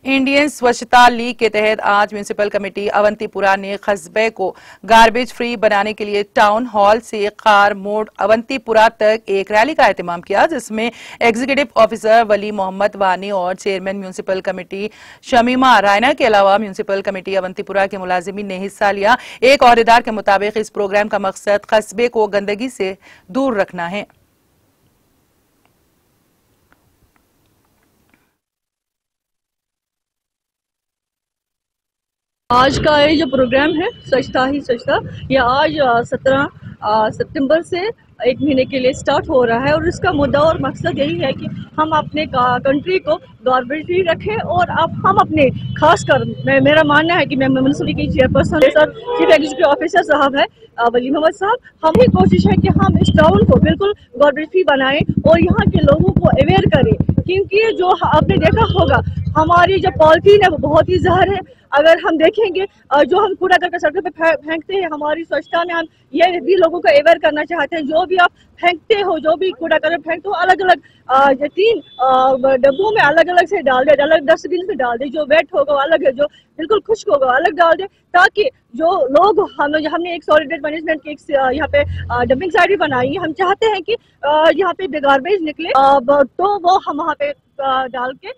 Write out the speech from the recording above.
Indian स्वच्छता league के तहत आज म्यूनिसिपल कमेटी अवंतीपुरा ने कस्बे को गार्बेज फ्री बनाने के लिए टाउन हॉल से कार मोड़ अवंतीपुरा तक एक रैली का एहतमाम किया, जिसमें एग्जीक्यूटिव ऑफिसर वली मोहम्मद वानी और chairman municipal committee Shamima Raina के अलावा म्यूनिसिपल कमेटी अवंतीपुरा के मुलाजिमीन ने हिस्सा लिया। एक ओहदेदार के मुताबिक इस प्रोग्राम का मकसद कस्बे को गंदगी से दूर रखना है। आज का ये जो प्रोग्राम है स्वच्छता ही स्वच्छता, ये आज 17 सितंबर से एक महीने के लिए स्टार्ट हो रहा है और इसका मुद्दा और मकसद यही है कि हम अपने कंट्री को गार्बेज फ्री रखें और अब हम अपने खासकर मेरा मानना है कि मैं म्यूनिसिपल की चेयरपर्सन के साथ चीफ एग्जीक्यूटिव ऑफिसर साहब है वली मोहम्मद साहब, हम ही कोशिश है कि हम इस टाउन को बिल्कुल गार्बेज फ्री बनाएं और यहाँ के लोगों को अवेयर करें, क्योंकि जो आपने देखा होगा हमारी जो पॉलिथीन है वो बहुत ही जहर है। अगर हम देखेंगे जो हम कूड़ा करके सड़कों पे फेंकते हैं, हमारी स्वच्छता में हम ये भी लोगों को अवेयर करना चाहते हैं, जो भी आप फेंकते हो, जो भी कूड़ा करके फेंकते हो, अलग अलग 3 डब्बों में अलग अलग से डाल दे, अलग डस्टबिन में डाल दे, जो वेट होगा अलग है, जो बिल्कुल खुश्क होगा अलग डाल दे, ताकि जो लोग हमने एक सॉलिड वेस्ट मैनेजमेंट की यहाँ पे डंपिंग साइट भी बनाई है। हम चाहते हैं कि यहाँ पे गार्बेज निकले तो वो हम वहाँ पे डाल के